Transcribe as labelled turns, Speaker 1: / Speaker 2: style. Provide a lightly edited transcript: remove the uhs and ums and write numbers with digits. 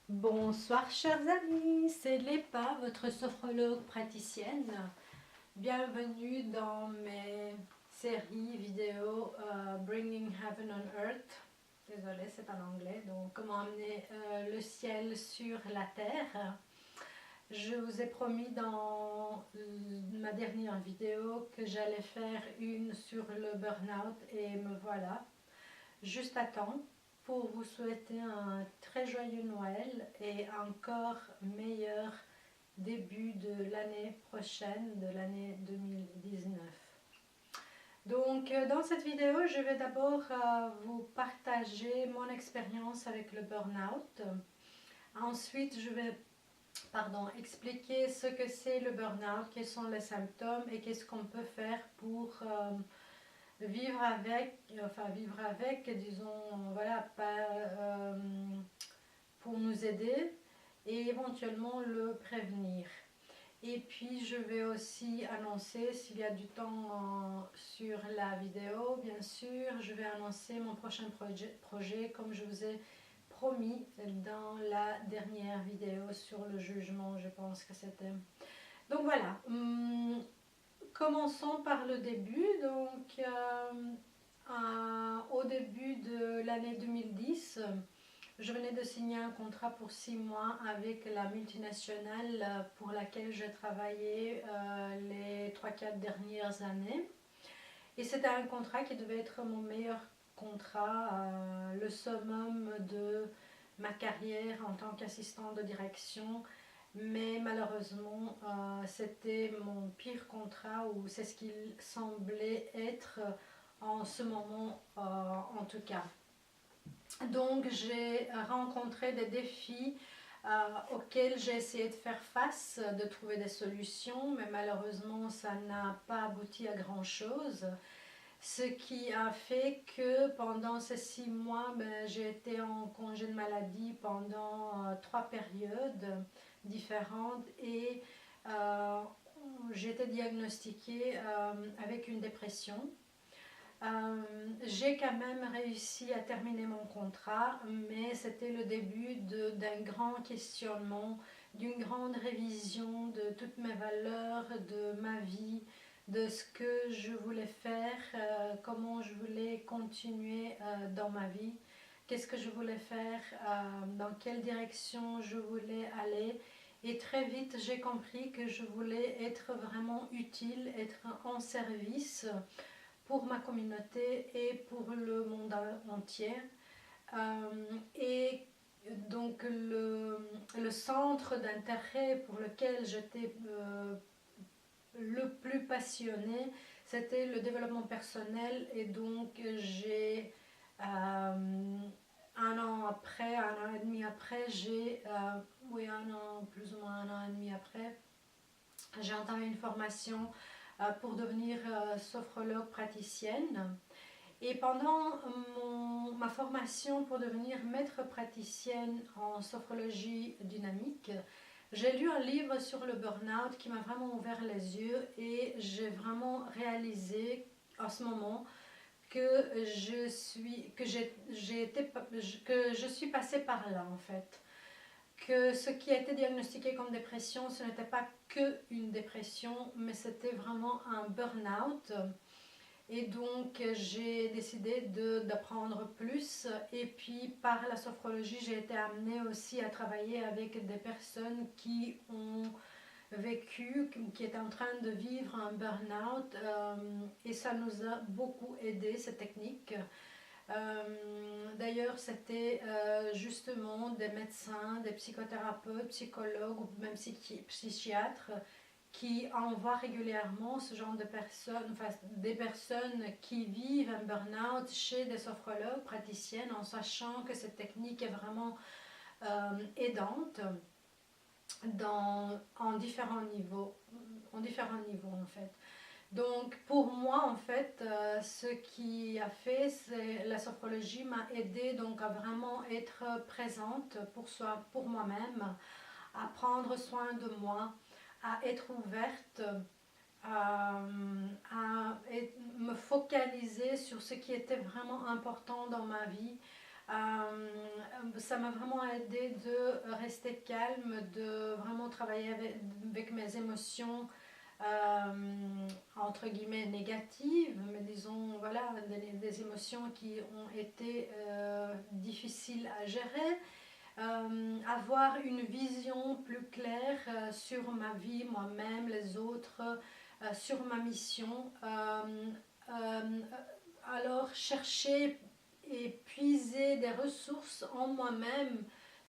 Speaker 1: Bonsoir chers amis, c'est Lépa, votre sophrologue praticienne. Bienvenue dans mes séries vidéo Bringing Heaven on Earth. Désolée, c'est en anglais. Donc, comment amener le ciel sur la terre. Je vous ai promis dans ma dernière vidéo que j'allais faire une sur le burn-out et me voilà, juste à temps pour vous souhaiter un très joyeux Noël et encore meilleur début de l'année prochaine, de l'année 2019. Donc dans cette vidéo, je vais d'abord vous partager mon expérience avec le burn-out. Ensuite, je vais expliquer ce que c'est le burn-out, quels sont les symptômes et qu'est-ce qu'on peut faire pour vivre avec, disons, voilà, pour nous aider et éventuellement le prévenir. Et puis je vais aussi annoncer, s'il y a du temps sur la vidéo, bien sûr, je vais annoncer mon prochain projet comme je vous ai promis dans la dernière vidéo sur le jugement, je pense que c'était. Donc voilà, commençons par le début. Donc, au début de l'année 2010, je venais de signer un contrat pour 6 mois avec la multinationale pour laquelle j'ai travaillé les 3-4 dernières années. Et c'était un contrat qui devait être mon meilleur contrat, le summum de ma carrière en tant qu'assistante de direction. Mais malheureusement, c'était mon pire contrat, ou c'est ce qu'il semblait être en ce moment en tout cas. Donc j'ai rencontré des défis auxquels j'ai essayé de faire face, de trouver des solutions, mais malheureusement ça n'a pas abouti à grand chose. Ce qui a fait que pendant ces 6 mois, j'ai été en congé de maladie pendant 3 périodes différentes et euh, j'ai été diagnostiquée avec une dépression. J'ai quand même réussi à terminer mon contrat, mais c'était le début d'un grand questionnement, d'une grande révision de toutes mes valeurs, de ma vie, de ce que je voulais faire, comment je voulais continuer dans ma vie, qu'est-ce que je voulais faire, dans quelle direction je voulais aller. Et très vite, j'ai compris que je voulais être vraiment utile, être en service pour ma communauté et pour le monde entier. Et donc le centre d'intérêt pour lequel j'étais le plus passionnée, c'était le développement personnel. Et donc j'ai un an après, un an et demi après, un an, plus ou moins un an et demi après, j'ai entamé une formation pour devenir sophrologue praticienne. Et pendant ma formation pour devenir maître praticienne en sophrologie dynamique, j'ai lu un livre sur le burn-out qui m'a vraiment ouvert les yeux et j'ai vraiment réalisé en ce moment que je suis passée par là en fait. Que ce qui a été diagnostiqué comme dépression, ce n'était pas que une dépression, mais c'était vraiment un burn-out. Et donc j'ai décidé d'apprendre plus, et puis par la sophrologie j'ai été amenée aussi à travailler avec des personnes qui ont vécu, qui étaient en train de vivre un burn-out, et ça nous a beaucoup aidé cette technique. D'ailleurs, c'était justement des médecins, des psychothérapeutes, psychologues ou même psychiatres qui envoient régulièrement ce genre de personnes, enfin des personnes qui vivent un burn-out chez des sophrologues praticiennes, en sachant que cette technique est vraiment aidante en différents niveaux, en fait. Donc pour moi en fait, ce qui a fait, c'est la sophrologie m'a aidé donc à vraiment être présente pour moi-même, à prendre soin de moi, à être ouverte, à me focaliser sur ce qui était vraiment important dans ma vie, ça m'a vraiment aidé de rester calme, de vraiment travailler avec mes émotions, entre guillemets négatives, mais disons voilà, des émotions qui ont été difficiles à gérer. Avoir une vision plus claire sur ma vie, moi-même, les autres, sur ma mission. Euh, alors chercher et puiser des ressources en moi-même